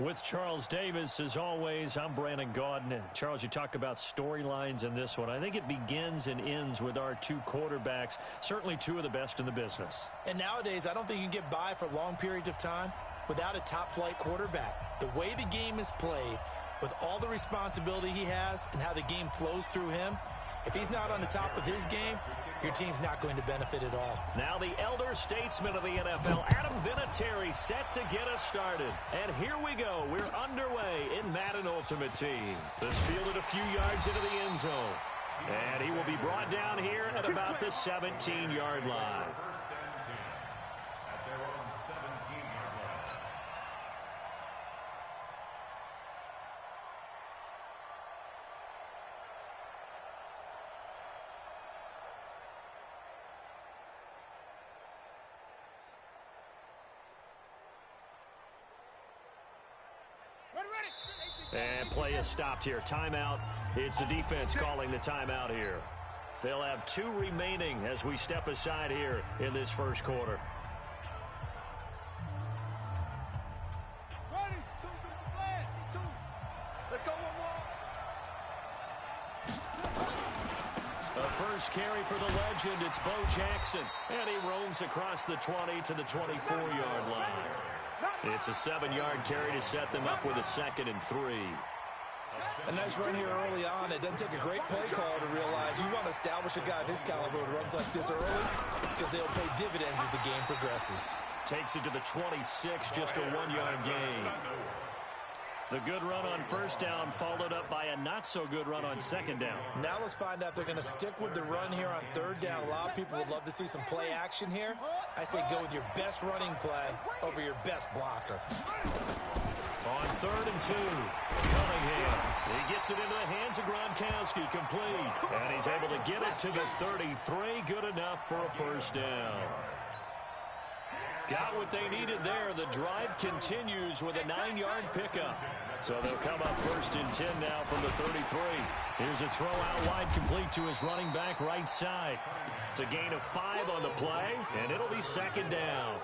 With Charles Davis, as always, I'm Brandon Gaudin. Charles, you talk about storylines in this one. I think it begins and ends with our two quarterbacks, certainly two of the best in the business. And nowadays, I don't think you can get by for long periods of time without a top-flight quarterback. The way the game is played, with all the responsibility he has and how the game flows through him, if he's not on the top of his game, your team's not going to benefit at all. Now the elder statesman of the NFL, Adam Vinatieri, set to get us started. And here we go. We're underway in Madden Ultimate Team. This fielded a few yards into the end zone. And he will be brought down here at about the 17-yard line. And play is stopped here. Timeout. It's the defense calling the timeout here. They'll have two remaining as we step aside here in this first quarter. Ready? Let's go A first carry for the legend. It's Bo Jackson. And he roams across the 20 to the 24-yard line. It's a 7-yard carry to set them up with a 2nd and 3. A nice run here early on. It doesn't take a great play call to realize you want to establish a guy of his caliber with runs like this early because they'll pay dividends as the game progresses. Takes it to the 26, just a 1-yard gain. The good run on first down followed up by a not-so-good run on second down. Now let's find out if they're going to stick with the run here on third down. A lot of people would love to see some play action here. I say go with your best running play over your best blocker. On 3rd and 2, Cunningham. He gets it into the hands of Gronkowski, complete. And he's able to get it to the 33, good enough for a first down. Got what they needed there. The drive continues with a 9-yard pickup. So they'll come up 1st and 10 now from the 33. Here's a throw out wide, complete to his running back right side. It's a gain of 5 on the play, and it'll be 2nd down.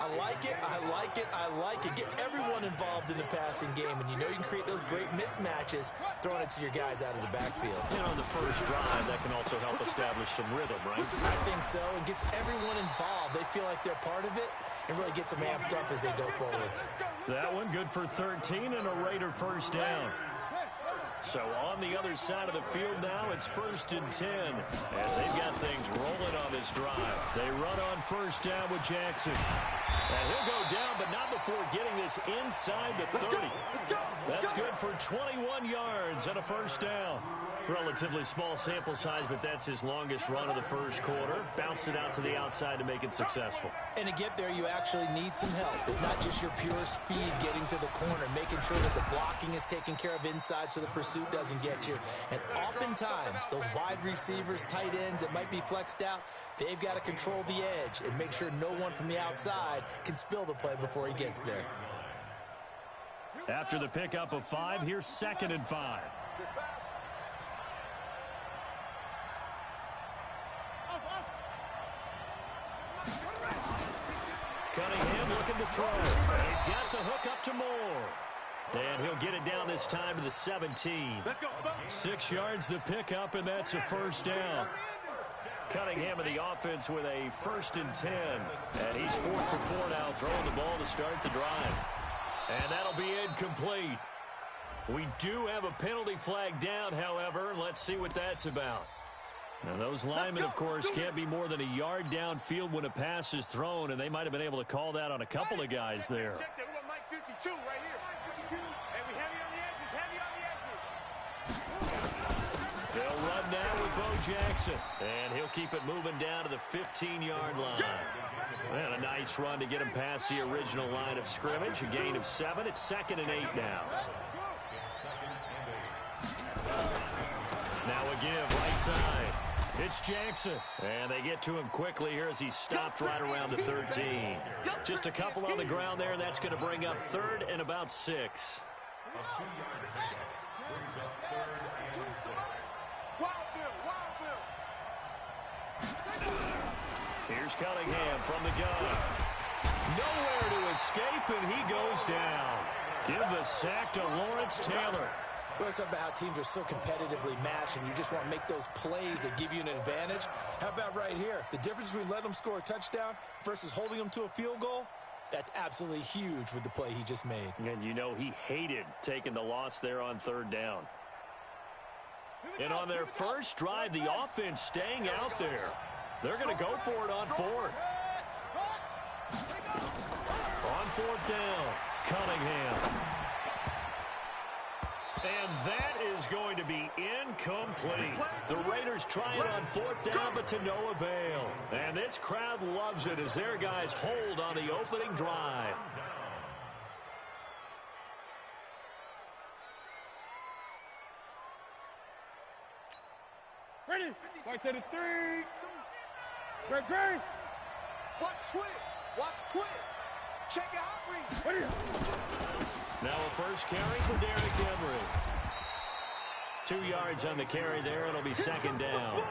I like it, I like it, I like it. Get everyone involved in the passing game, and you know you can create those great mismatches throwing it to your guys out of the backfield. And on the first drive, that can also help establish some rhythm, right? I think so. It gets everyone involved. They feel like they're part of it and really gets them amped up as they go forward. That one good for 13 and a Raider first down. So on the other side of the field now, it's 1st and 10 as they've got things rolling on this drive. They run on first down with Jackson. And he'll go down, but not before getting this inside the 30. That's good for 21 yards and a first down. Relatively small sample size, but that's his longest run of the first quarter. Bounced it out to the outside to make it successful. And to get there, you actually need some help. It's not just your pure speed getting to the corner, making sure that the blocking is taken care of inside so the pursuit doesn't get you. And oftentimes, those wide receivers, tight ends that might be flexed out, they've got to control the edge and make sure no one from the outside can spill the play before he gets there. After the pickup of 5, here's 2nd and 5. Cunningham looking to throw. And he's got the hook up to Moore. And he'll get it down this time to the 17. 6 yards the pickup, and that's a first down. Cunningham in the offense with a 1st and 10. And he's 4 for 4 now, throwing the ball to start the drive. And that'll be incomplete. We do have a penalty flag down, however. Let's see what that's about. Now, those linemen, of course, can't be more than a yard downfield when a pass is thrown, and they might have been able to call that on a couple of guys there. They'll run now with Bo Jackson, and he'll keep it moving down to the 15-yard line. And a nice run to get him past the original line of scrimmage. A gain of 7. It's 2nd and 8 now. Now a give right side. It's Jackson, and they get to him quickly here as he's stopped right around the 13. Just a couple on the ground there. That's going to bring up 3rd and about 6. Here's Cunningham from the gun. Nowhere to escape, and he goes down. Give the sack to Lawrence Taylor. We're talking about how teams are so competitively matched, and you just want to make those plays that give you an advantage. How about right here? The difference between letting them score a touchdown versus holding them to a field goal, that's absolutely huge with the play he just made. And you know he hated taking the loss there on third down. And on their first drive, the offense staying out there. They're going to go for it on fourth. On fourth down, Cunningham. And that is going to be incomplete. The Raiders try it on fourth down, but to no avail. And this crowd loves it as their guys hold on the opening drive. Ready? Right to the 3. Great. Watch twist. Watch twist. Check it out, Reed. Ready? Now a first carry for Derrick Henry. 2 yards on the carry there. It'll be second down.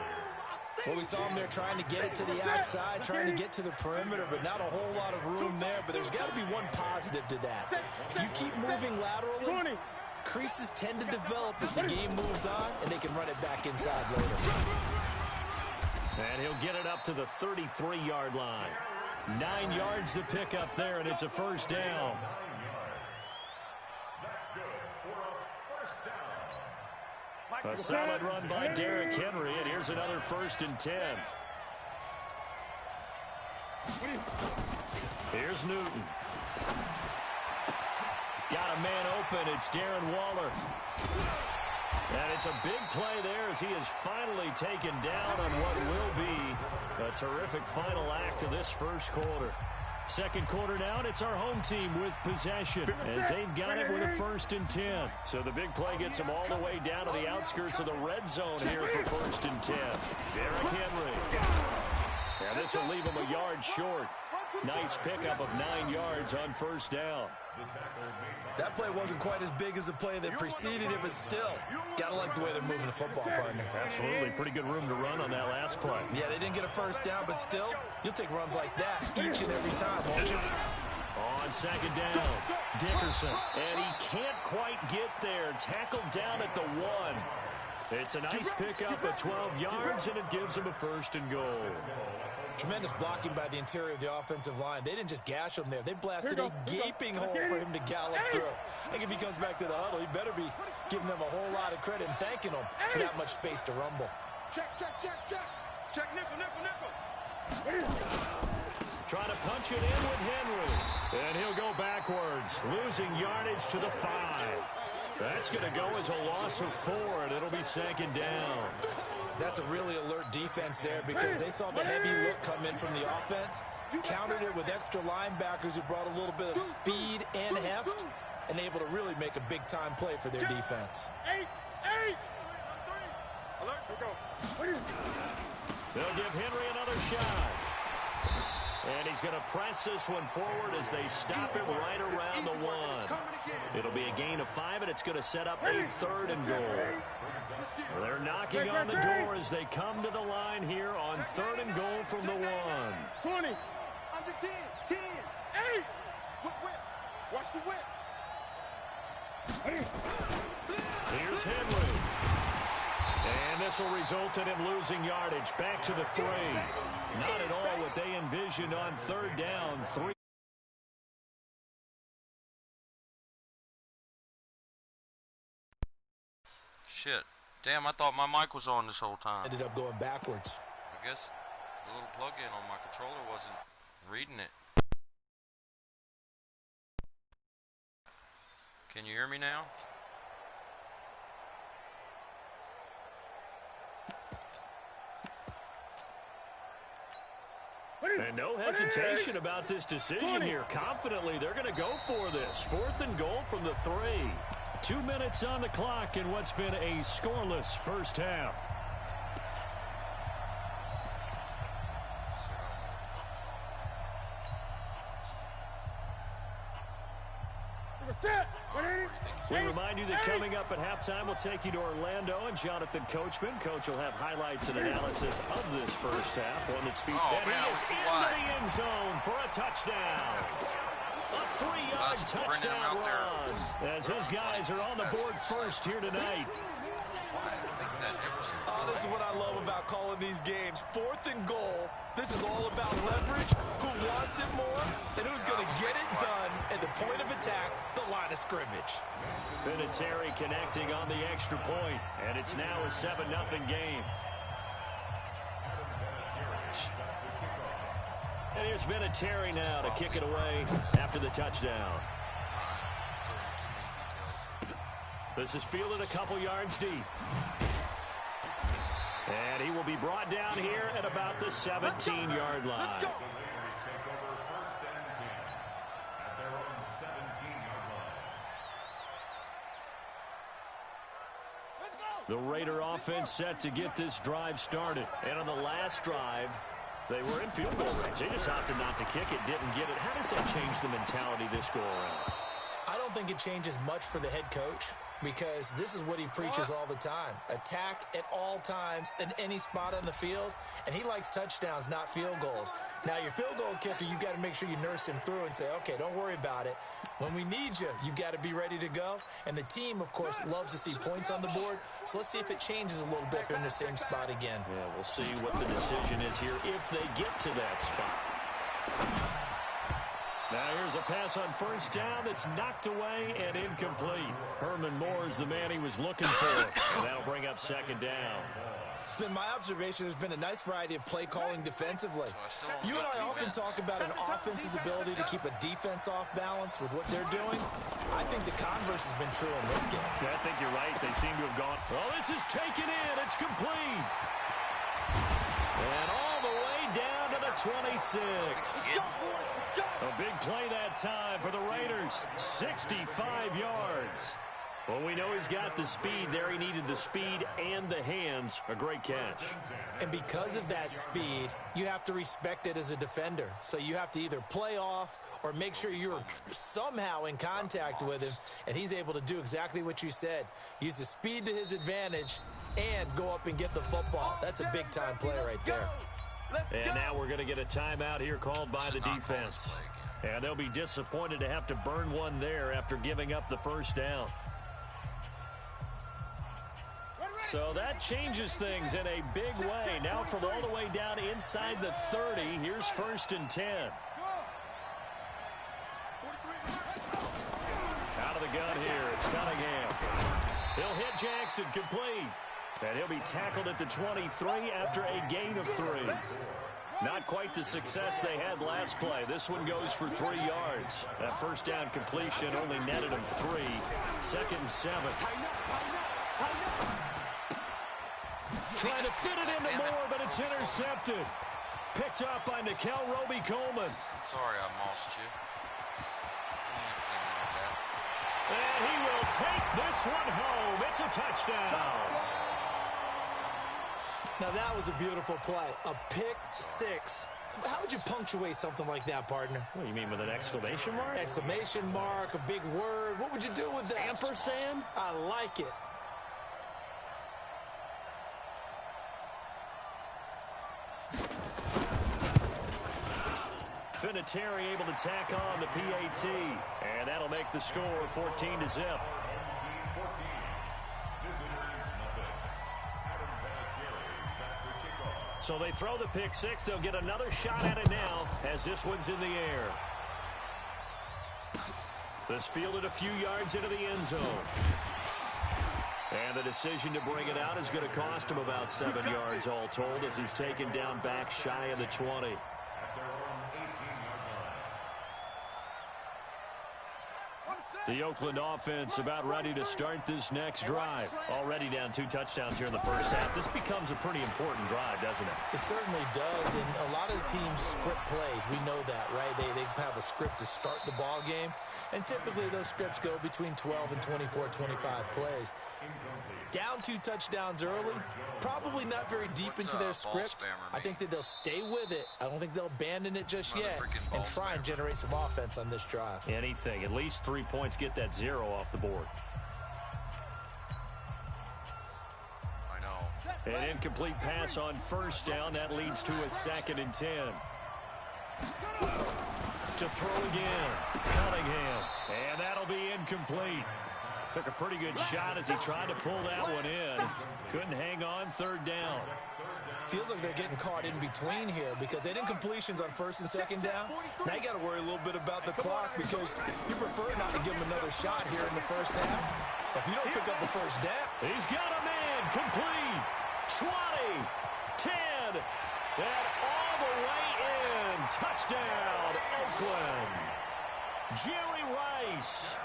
Well, we saw him there trying to get it to the outside, trying to get to the perimeter, but not a whole lot of room there. But there's got to be one positive to that. If you keep moving laterally, creases tend to develop as the game moves on, and they can run it back inside later. And he'll get it up to the 33-yard line. 9 yards to pick up there, and it's a first down. A solid run by Derrick Henry, and here's another 1st and 10. Here's Newton. Got a man open. It's Darren Waller. And it's a big play there as he is finally taken down on what will be a terrific final act of this first quarter. Second quarter now, and it's our home team with possession as they've got it with a 1st and 10. So the big play gets them all the way down to the outskirts of the red zone here for 1st and 10. Derrick Henry. And this will leave him a yard short. Nice pickup of 9 yards on first down. That play wasn't quite as big as the play that preceded it, but still, gotta like the way they're moving the football, partner. Absolutely. Pretty good room to run on that last play. Yeah, they didn't get a first down, but still, you'll take runs like that each and every time, won't you? On second down, Dickerson. And he can't quite get there. Tackled down at the 1. It's a nice pickup of 12 yards, and it gives him a 1st and goal. Tremendous blocking by the interior of the offensive line. They didn't just gash him there. They blasted a gaping hole for him to gallop through. I think if he comes back to the huddle, he better be giving them a whole lot of credit and thanking them for that much space to rumble. Check. Check, nickel. Trying to punch it in with Henry. And he'll go backwards, losing yardage to the 5. That's going to go as a loss of 4, and it'll be second down. That's a really alert defense there because they saw the heavy look come in from the offense, countered it with extra linebackers who brought a little bit of speed and heft, and able to really make a big-time play for their defense. 8. They'll give Henry another shot. And he's going to press this one forward as they stop him right around the 1. It'll be a gain of 5, and it's going to set up a 3rd and goal. They're knocking on the door as they come to the line here on 3rd and goal from the 1. 20. Under 10. 8. Whip. Watch the whip. Here's Henry. And this will result in him losing yardage back to the 3. Not at all what they envisioned on 3rd down. 3. Shit. Damn, I thought my mic was on this whole time. Ended up going backwards. I guess the little plug-in on my controller wasn't reading it. Can you hear me now? And no hesitation about this decision here. Confidently, they're going to go for this. 4th and goal from the 3. 2 minutes on the clock in what's been a scoreless first half. We remind you that coming up at halftime, we'll take you to Orlando and Jonathan Coachman. Coach will have highlights and analysis of this first half. One that's feet. And he is into the end zone for a touchdown. A 3-yard touchdown run as his guys are on the board first here tonight. Oh, this is what I love about calling these games. 4th and goal. This is all about leverage, who wants it more, and who's going to get it done at the point of attack, the line of scrimmage. Vinatieri connecting on the extra point, and it's now a 7-0 game. And here's Vinatieri now to kick it away after the touchdown. This is fielded a couple yards deep. And he will be brought down here at about the 17-yard line. The Raider offense set to get this drive started. And on the last drive, they were in field goal range. They just opted not to kick it, didn't get it. How does that change the mentality this go around? I don't think it changes much for the head coach, because this is what he preaches all the time. Attack at all times in any spot on the field, and he likes touchdowns, not field goals. Now, your field goal kicker, you've got to make sure you nurse him through and say, okay, don't worry about it. When we need you, you've got to be ready to go. And the team, of course, loves to see points on the board. So let's see if it changes a little bit if they're in the same spot again. Yeah, we'll see what the decision is here if they get to that spot. Now here's a pass on first down that's knocked away and incomplete. Herman Moore is the man he was looking for. And that'll bring up second down. It's been my observation there's been a nice variety of play calling defensively. You and I often talk about an offense's ability to keep a defense off balance with what they're doing. I think the converse has been true in this game. Yeah, I think you're right. They seem to have gone. Well, this is taken in. It's complete. And all the way down to the 26. A big play that time for the Raiders. 65 yards. Well, we know he's got the speed there. He needed the speed and the hands. A great catch. And because of that speed, you have to respect it as a defender. So you have to either play off or make sure you're somehow in contact with him. And he's able to do exactly what you said. Use the speed to his advantage and go up and get the football. That's a big-time play right there. And now we're going to get a timeout here called by the defense. And they'll be disappointed to have to burn one there after giving up the first down. So that changes things in a big way. Now from all the way down inside the 30, here's 1st and 10. Out of the gun here, it's Cunningham. He'll hit Jackson, complete. And he'll be tackled at the 23 after a gain of 3. Not quite the success they had last play. This one goes for 3 yards. That first down completion only netted him 3. 2nd and 7. Trying to fit it into Moore, but it's intercepted. Picked up by Nickel Roby-Coleman. Sorry I mossed you. And he will take this one home. It's a touchdown. Now that was a beautiful play. A pick 6. How would you punctuate something like that, partner? What do you mean, with an exclamation mark? Exclamation mark, a big word. What would you do with that? Ampersand? I like it. Vinatieri able to tack on the PAT. And that'll make the score 14-0. So they throw the pick 6. They'll get another shot at it now as this one's in the air. This fielded a few yards into the end zone. And the decision to bring it out is going to cost him about 7 yards all told as he's taken down back shy of the 20. The Oakland offense about ready to start this next drive. Already down 2 touchdowns here in the first half. This becomes a pretty important drive, doesn't it? It certainly does, and a lot of the teams script plays. We know that, right? They have a script to start the ball game, and typically those scripts go between 12 and 24, 25 plays. Down 2 touchdowns early, probably not very deep into their script. I think that they'll stay with it. I don't think they'll abandon it just yet and try and generate some offense on this drive. Anything. At least 3 points, get that 0 off the board. I know. An incomplete pass on first down. That leads to a 2nd and 10. To throw again. Cunningham. And that'll be incomplete. Took a pretty good shot as he tried to pull that one in. Couldn't hang on. Third down. Feels like they're getting caught in between here because they did incompletions on first and second down. Now you got to worry a little bit about the clock because you prefer not to give them another shot here in the first half. If you don't pick up the first down. He's got a man. Complete. 20. 10. And all the way in. Touchdown, Oakland. Jerry Rice.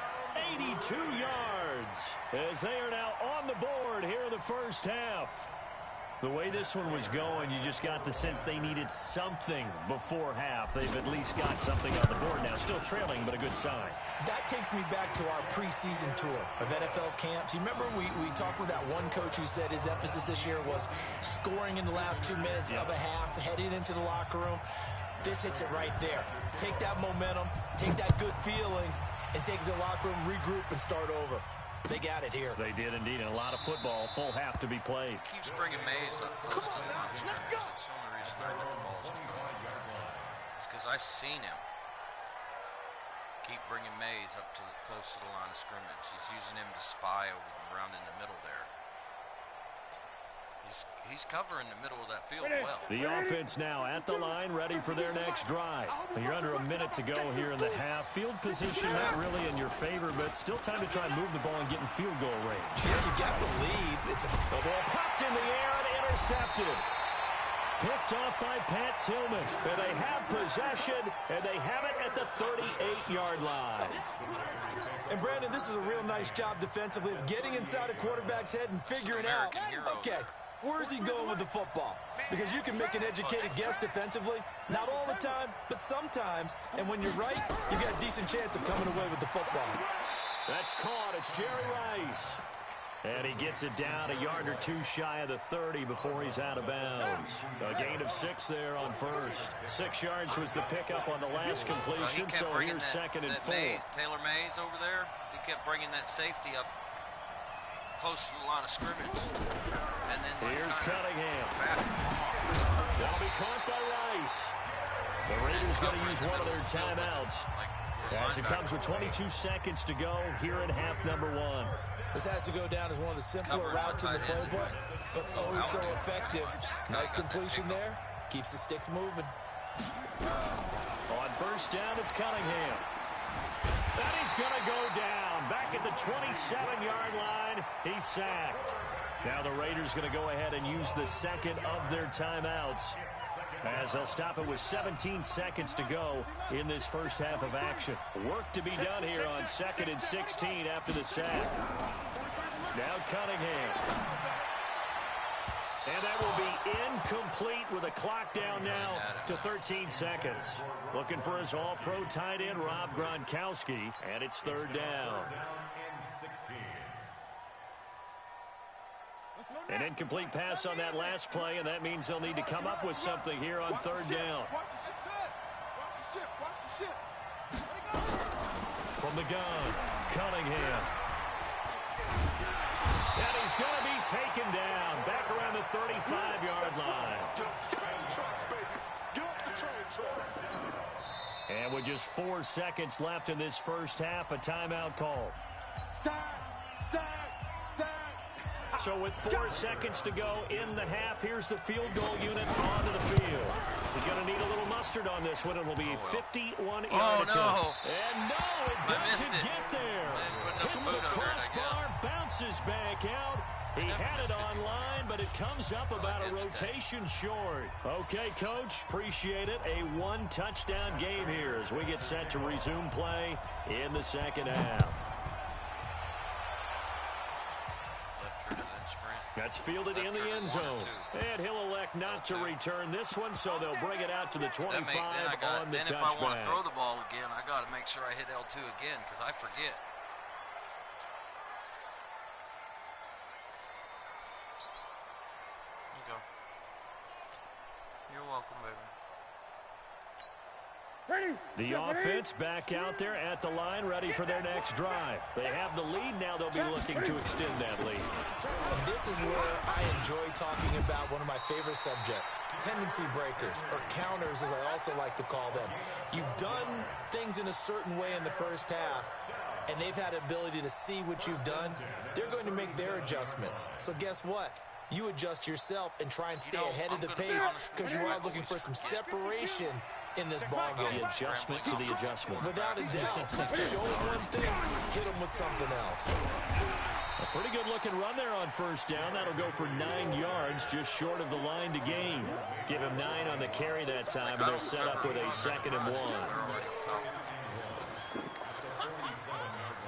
82 yards. As they are now on the board here in the first half. The way this one was going, you just got the sense they needed something before half. They've at least got something on the board now. Still trailing, but a good sign. That takes me back to our preseason tour of NFL camps. You remember we talked with that one coach who said his emphasis this year was scoring in the last 2 minutes of a half, heading into the locker room. This hits it right there. Take that momentum, take that good feeling, and take it to the locker room, regroup, and start over. They got it here. They did indeed, and a lot of football, full half to be played. He keeps bringing Mays up close to the line of scrimmage. That's the only reason I let the balls to throw. It's because I've seen him keep bringing Mays up to close to the line of scrimmage. He's using him to spy around in the middle there. He's covering the middle of that field well. The offense now at the line, ready for their next drive. You're under a minute to go here in the half. Field position not really in your favor, but still time to try and move the ball and get in field goal range. Yeah, you got the lead. The ball popped in the air and intercepted. Picked off by Pat Tillman. And they have possession, and they have it at the 38-yard line. And, Brandon, this is a real nice job defensively of getting inside a quarterback's head and figuring out, okay, where's he going with the football? Because you can make an educated guess defensively. Not all the time, but sometimes. And when you're right, you got a decent chance of coming away with the football. That's caught. It's Jerry Rice. And he gets it down a yard or two shy of the 30 before he's out of bounds. A gain of 6 there on first. 6 yards was the pickup on the last completion, so here's second and 4. Taylor Mays over there, he kept bringing that safety up close to the line of scrimmage. And then here's Cunningham. That'll be caught by Rice. The Raiders going to use one of their timeouts. As it comes with 22 seconds to go here in half number 1. This has to go down as one of the simpler routes in the playbook, but oh so effective. Nice completion there. Keeps the sticks moving. On first down, it's Cunningham. And he's going to go down. Back at the 27-yard line, he's sacked. Now the Raiders going to go ahead and use the second of their timeouts, as they'll stop it with 17 seconds to go in this first half of action. Work to be done here on 2nd and 16 after the sack. Now Cunningham. And that will be incomplete with a clock down now to 13 seconds. Looking for his all-pro tight end, Rob Gronkowski, and it's third down. An incomplete pass on that last play, and that means they'll need to come up with something here on third down. From the gun, Cunningham. And he's going to be taken down back around the 35-yard line. And with just 4 seconds left in this first half, a timeout call. So with 4 seconds to go in the half, here's the field goal unit onto the field. He's going to need a little mustard on this one. It'll be 51-yard attempt. No. And no, it doesn't get there. Hits the crossbar, bounces back out. He had it online, but it comes up about a rotation short. Okay, Coach, appreciate it. A one-touchdown game here as we get set to resume play in the second half. That's fielded in the end zone. And he'll elect not to return this one, so they'll bring it out to the 25 on the touchback. Then if I want to throw the ball again, I got to make sure I hit L2 again because I forget. Here you go. You're welcome, baby. The offense back out there at the line, ready for their next drive. They have the lead. Now they'll be looking to extend that lead. And this is where I enjoy talking about one of my favorite subjects, tendency breakers, or counters as I also like to call them. You've done things in a certain way in the first half, and they've had the ability to see what you've done. They're going to make their adjustments. So guess what? You adjust yourself and try and stay ahead of the pace because you are looking for some separation in this ball game. The adjustment to the adjustment. Without a doubt. Show them one thing, hit them with something else. A pretty good looking run there on first down. That'll go for 9 yards, just short of the line to gain. Give him 9 on the carry that time, and they'll set up with a 2nd and 1.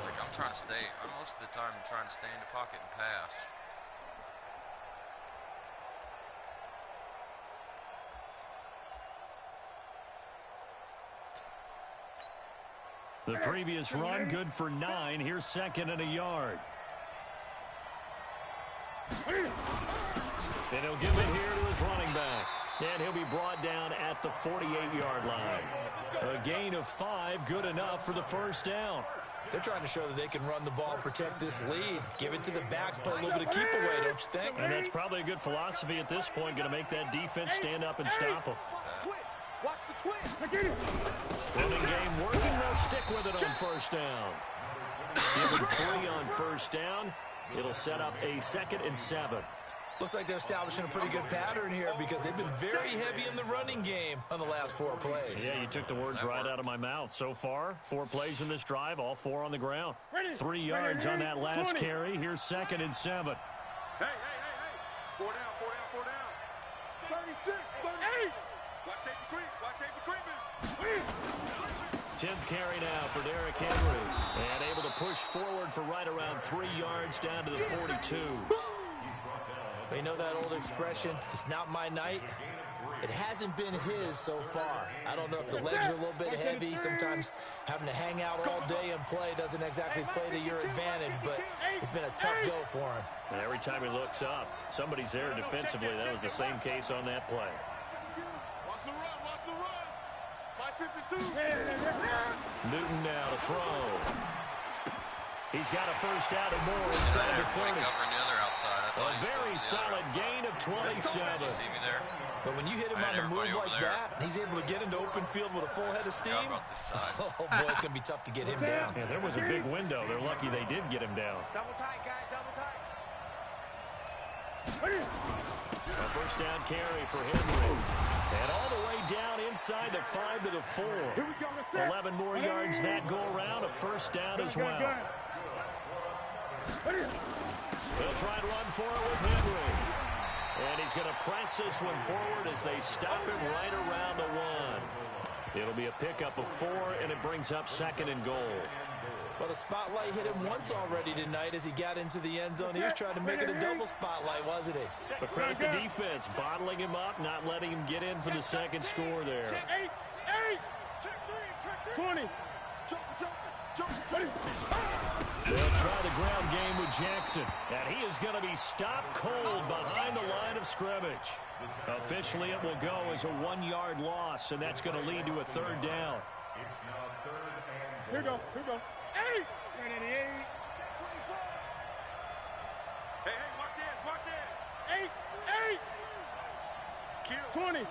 I'm trying to stay, most of the time I'm trying to stay in the pocket and pass. The previous run, good for 9. Here's 2nd and a yard. And he'll give it here to his running back. And he'll be brought down at the 48-yard line. A gain of 5, good enough for the first down. They're trying to show that they can run the ball and protect this lead. Give it to the backs, play a little bit of keep away, don't you think? And that's probably a good philosophy at this point, going to make that defense stand up and stop them. Watch the twist. Running game working, they'll stick with it on first down. Give him 3 on first down. It'll set up a 2nd and 7. Looks like they're establishing a pretty good pattern here because they've been very heavy in the running game on the last 4 plays. Yeah, you took the words right out of my mouth. So far, 4 plays in this drive, all 4 on the ground. 3 yards on that last carry. Here's 2nd and 7. Hey. 4 down. 36, 38. Watch safety creep. 10th carry now for Derrick Henry. And able to push forward for right around 3 yards down to the 42. You know that old expression, it's not my night. It hasn't been his so far. I don't know if the legs are a little bit heavy. Sometimes having to hang out all day and play doesn't exactly play to your advantage, but it's been a tough go for him. And every time he looks up, somebody's there defensively. That was the same case on that play. Watch the run. 552. Newton now to throw. He's got a first down and more inside the 30. A very solid gain of 27. See me there? But when you hit him on the move like that, he's able to get into open field with a full head of steam. Oh, boy, it's going to be tough to get him down. Yeah, there was a big window. They're lucky they did get him down. Double tight, guys. Double tight. A first down carry for Henry. And all the way down inside the 5 to the 4. 11 more yards that go around. A first down as well. They'll try and run for it with Henry. And he's going to press this one forward as they stop him right around the 1. It'll be a pickup of 4, and it brings up 2nd and goal. Well, the spotlight hit him once already tonight as he got into the end zone. He was trying to make it a double spotlight, wasn't he? But credit the defense, bottling him up, not letting him get in for the second score there. Check 20. They'll try the ground game with Jackson, and he is going to be stopped cold behind the line of scrimmage. Officially, it will go as a 1-yard loss, and that's going to lead to a 3rd down. Here we go. 8. 88. Hey, watch it. 8. Kill. 20.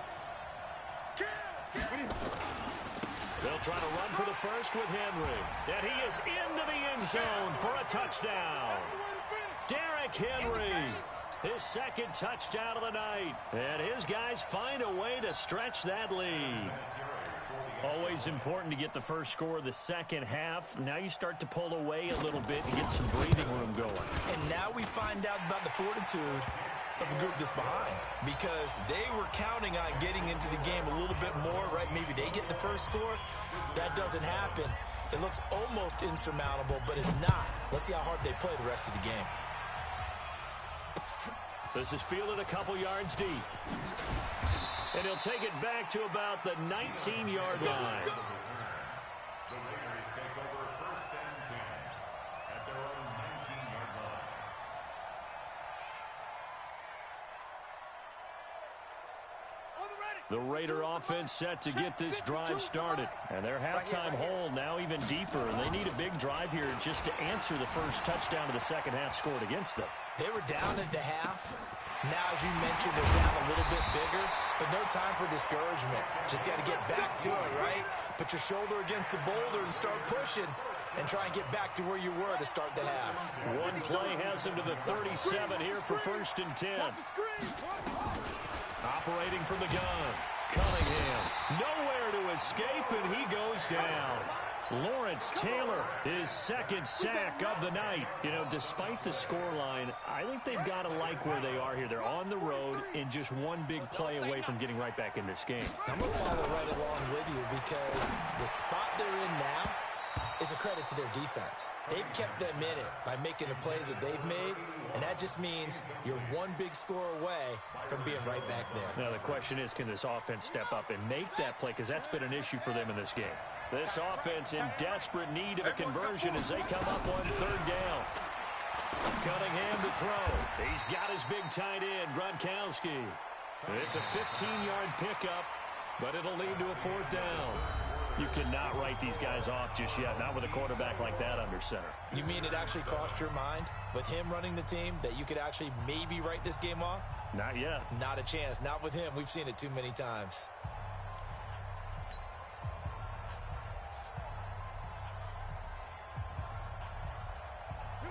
Kill. They'll try to run for the first with Henry. And he is into the end zone for a touchdown. Derrick Henry, his 2nd touchdown of the night. And his guys find a way to stretch that lead. Always important to get the first score of the second half. Now you start to pull away a little bit and get some breathing room going. And now we find out about the fortitude of the group that's behind, because they were counting on getting into the game a little bit more, right? Maybe they get the first score. That doesn't happen. It looks almost insurmountable, but it's not. Let's see how hard they play the rest of the game. This is fielded a couple yards deep. And he'll take it back to about the 19-yard line. The Raiders take over 1st and 10 at their own 19-yard line. On the ready. The Raider offense set to get this drive started. And their halftime hole now even deeper. And they need a big drive here just to answer the first touchdown of the second half scored against them. They were down at the half. Now, as you mentioned, they're down a little bit bigger, but no time for discouragement. Just got to get back to it, right? Put your shoulder against the boulder and start pushing and try and get back to where you were to start the half. One play has them to the 37 here for 1st and 10. Operating from the gun. Cunningham. Nowhere to escape, and he goes down. Lawrence Taylor, his second sack of the night. You know, despite the scoreline, I think they've got to like where they are here. They're on the road and just one big play away from getting right back in this game. I'm going to follow right along with you because the spot they're in now is a credit to their defense. They've kept them in it by making the plays that they've made, and that just means you're one big score away from being right back there. Now, the question is, can this offense step up and make that play? Because that's been an issue for them in this game. This offense in desperate need of a conversion as they come up on 3rd down. Cunningham to throw. He's got his big tight end, Gronkowski. It's a 15-yard pickup, but it'll lead to a 4th down. You cannot write these guys off just yet, not with a quarterback like that under center. You mean it actually crossed your mind with him running the team that you could actually maybe write this game off? Not yet. Not a chance. Not with him. We've seen it too many times.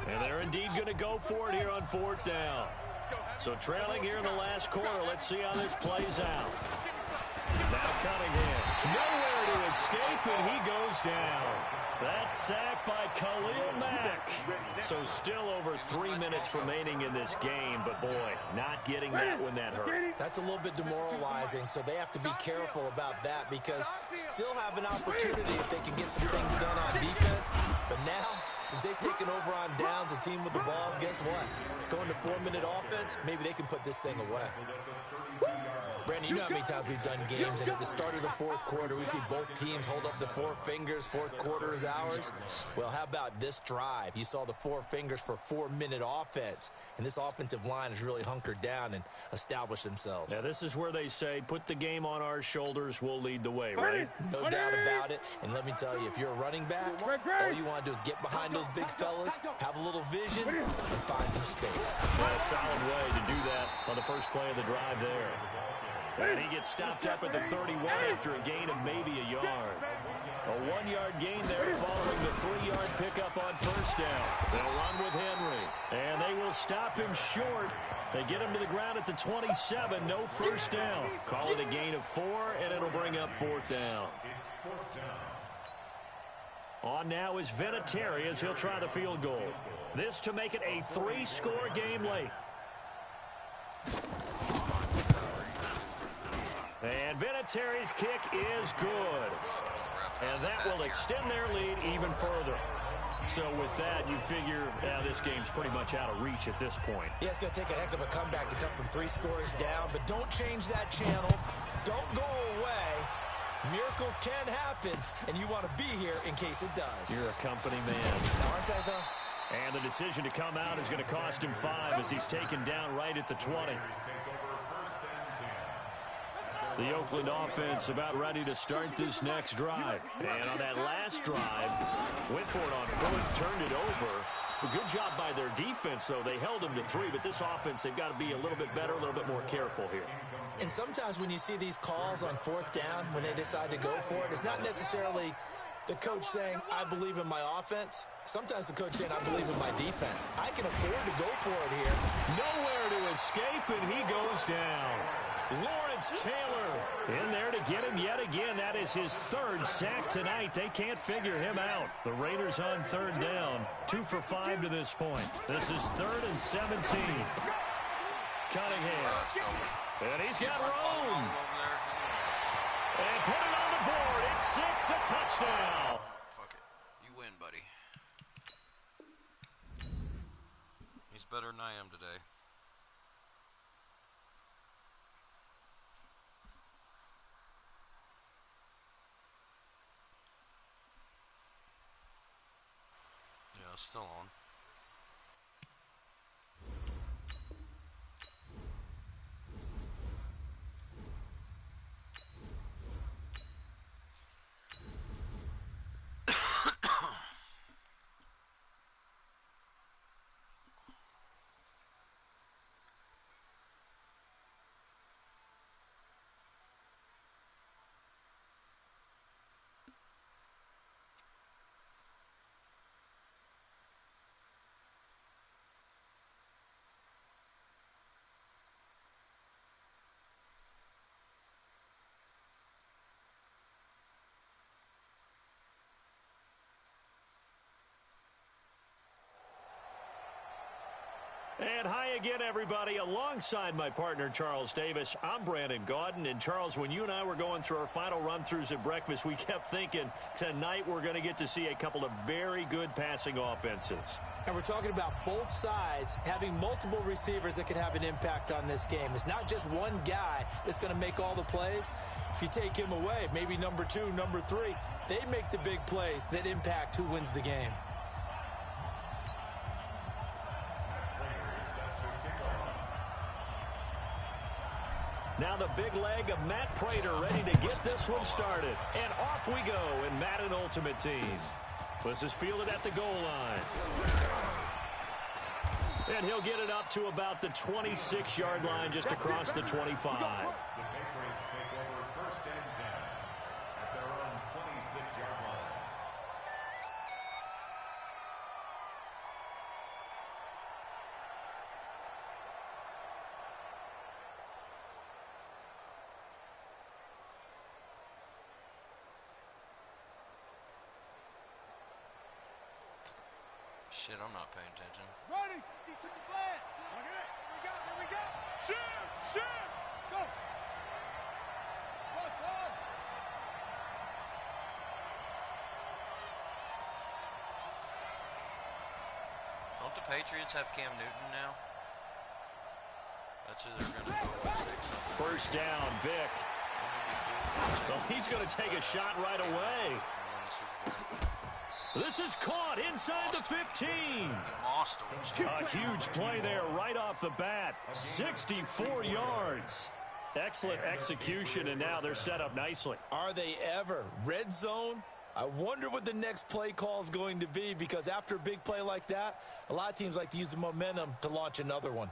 And they're indeed going to go for it here on 4th down. So trailing here in the last quarter. Let's see how this plays out. Now Cunningham. Nowhere to escape, and he goes down. That's sacked by Khalil Mack. So still over 3 minutes remaining in this game, but boy, not getting that when that hurt. That's a little bit demoralizing, so they have to be careful about that because still have an opportunity if they can get some things done on defense. But now, since they've taken over on downs, a team with the ball, guess what? Going to 4-minute offense, maybe they can put this thing away. Brandon, you know how many times we've done games, and at the start of the 4th quarter, we see both teams hold up the 4 fingers, 4th quarter is ours. Well, how about this drive? You saw the 4 fingers for 4-minute offense, and this offensive line has really hunkered down and established themselves. Now, this is where they say, put the game on our shoulders, we'll lead the way, right? No doubt about it, and let me tell you, if you're a running back, all you want to do is get behind those big fellas, have a little vision, and find some space. Well, a solid way to do that on the first play of the drive there. And he gets stopped up at the 31 after a gain of maybe a yard. A 1-yard gain there following the 3-yard pickup on 1st down. They'll run with Henry, and they will stop him short. They get him to the ground at the 27, no 1st down. Call it a gain of 4, and it'll bring up 4th down. On now is Vinatieri as he'll try the field goal. This to make it a 3-score game late. And Vinatieri's kick is good. And that will extend their lead even further. So with that, you figure this game's pretty much out of reach at this point. Yeah, it's going to take a heck of a comeback to come from 3 scores down, but don't change that channel. Don't go away. Miracles can happen, and you want to be here in case it does. You're a company man. Aren't I, though? And the decision to come out is going to cost him 5 as he's taken down right at the 20. The Oakland offense about ready to start this next drive. And on that last drive, went for it on 4th, turned it over. A good job by their defense, though. They held them to 3, but this offense, they've got to be a little bit better, a little bit more careful here. And sometimes when you see these calls on 4th down, when they decide to go for it, it's not necessarily the coach saying, I believe in my offense. Sometimes the coach saying, I believe in my defense. I can afford to go for it here. Nowhere to escape, and he goes down. Lawrence Taylor in there to get him yet again. That is his 3rd sack tonight. They can't figure him out. The Raiders on 3rd down. 2 for 5 to this point. This is 3rd and 17. Cunningham. And he's got room. And put it on the board. It's 6, a touchdown. Fuck it. You win, buddy. He's better than I am today. Yeah, still on. And hi again, everybody. Alongside my partner, Charles Davis, I'm Brandon Gaudin. And, Charles, when you and I were going through our final run-throughs at breakfast, we kept thinking tonight we're going to get to see a couple of very good passing offenses. And we're talking about both sides having multiple receivers that could have an impact on this game. It's not just one guy that's going to make all the plays. If you take him away, maybe number 2, number 3, they make the big plays that impact who wins the game. Now the big leg of Matt Prater ready to get this one started. And off we go in Madden Ultimate Team. This is fielded at the goal line. And he'll get it up to about the 26-yard line just across the 25. The Patriots take over first and 10 at their own 26-yard line. Shit, I'm not paying attention. Ready. He took the blast. Look at it. Here we go. Shoot. Go. Ball. Don't the Patriots have Cam Newton now? That's who they're going to go with. First down, Vic. Well, he's going to take a shot right away. This is caught inside the 15. A huge play there right off the bat. 64 yards. Excellent execution, and now they're set up nicely. Are they ever? Red zone? I wonder what the next play call is going to be, because after a big play like that, a lot of teams like to use the momentum to launch another one.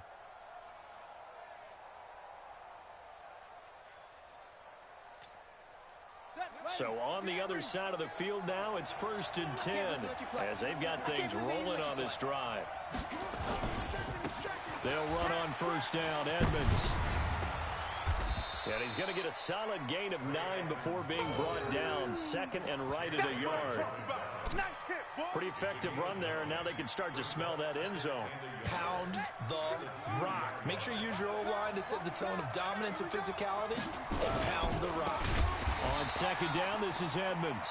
So on the other side of the field now, it's first and 10 as they've got things rolling on this drive. They'll run on first down, Edmonds. And he's going to get a solid gain of 9 before being brought down. Second and right at a yard. Pretty effective run there, and now they can start to smell that end zone. Pound the rock. Make sure you use your O-line to set the tone of dominance and physicality, and pound the rock. On second down, this is Edmonds.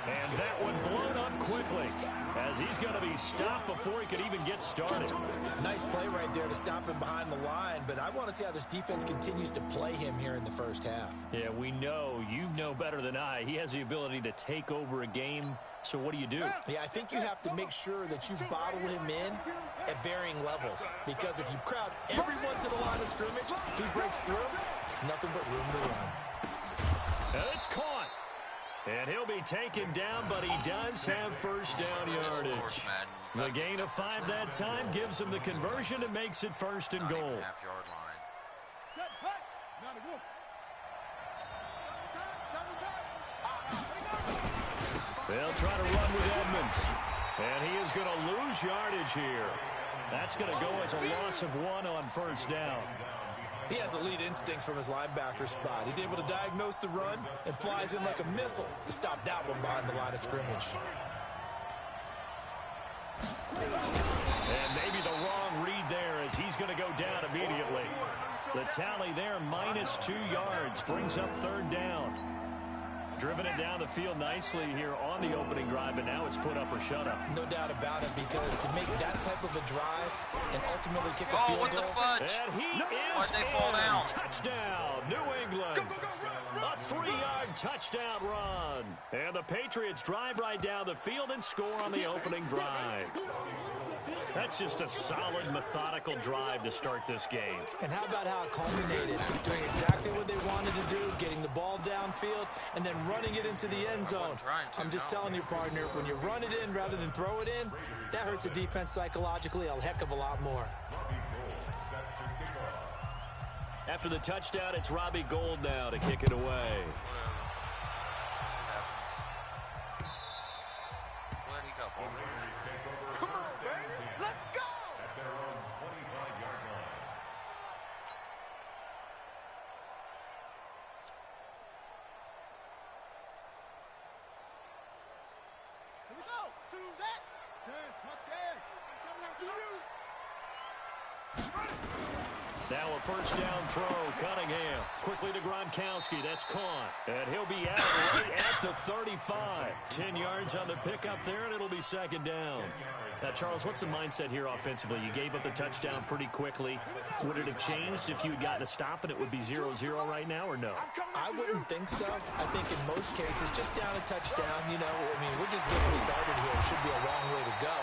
And that one blown up quickly as he's going to be stopped before he could even get started. Nice play right there to stop him behind the line, but I want to see how this defense continues to play him here in the first half. Yeah, we know. You know better than I. He has the ability to take over a game, so what do you do? Yeah, I think you have to make sure that you bottle him in at varying levels, because if you crowd everyone to the line of scrimmage, if he breaks through, there's nothing but room to run. And it's caught. And he'll be taken down, but he does have first down yardage. The gain of 5 that time gives him the conversion and makes it first and goal. Half-yard line. They'll try to run with Edmonds. And he is going to lose yardage here. That's going to go as a loss of 1 on first down. He has elite instincts from his linebacker spot. He's able to diagnose the run and flies in like a missile to stop that one behind the line of scrimmage. And maybe the wrong read there as he's going to go down immediately. The tally there, -2 yards, brings up third down. Driven it down the field nicely here on the opening drive, and now it's put up or shut up. No doubt about it, because to make that type of a drive and ultimately kick a field goal. What the fudge? And he is Why'd they fall down? Touchdown, New England. A 3-yard touchdown run. And the Patriots drive right down the field and score on the opening drive. That's just a solid, methodical drive to start this game. And how about how it culminated? Doing exactly what they wanted to do, getting the ball downfield, and then running it into the end zone. I'm just telling you, partner, when you run it in rather than throw it in, that hurts a defense psychologically a heck of a lot more. After the touchdown, it's Robbie Gould now to kick it away. Now a first down throw. Cunningham quickly to Gronkowski. That's caught. And he'll be out right at the 35. 10 yards on the pickup there, and it'll be second down. Now, Charles, what's the mindset here offensively? You gave up the touchdown pretty quickly. Would it have changed if you had gotten a stop and it would be 0-0 right now, or no? I wouldn't think so. I think in most cases, just down a touchdown, you know, I mean, we're just getting started here. It should be a long way to go.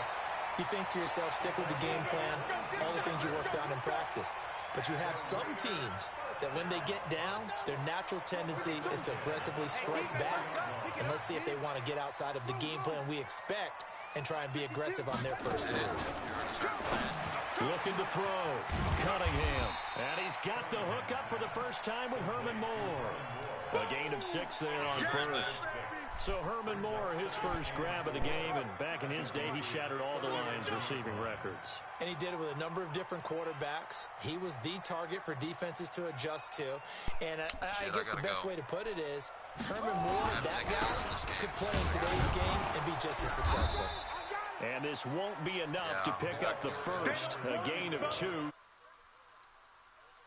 You think to yourself, stick with the game plan, all the things you worked on in practice. But you have some teams that when they get down, their natural tendency is to aggressively strike back. And let's see if they want to get outside of the game plan we expect and try and be aggressive on their first series. Looking to throw. Cunningham. And he's got the hook up for the first time with Herman Moore. A gain of 6 there on first. So Herman Moore, his first grab of the game, and back in his day, he shattered all the Lions' receiving records. And he did it with a number of different quarterbacks. He was the target for defenses to adjust to. And I guess the best way to put it is, Herman Moore, that guy, could play in today's game and be just as successful. And this won't be enough to pick up the first, a gain of 2.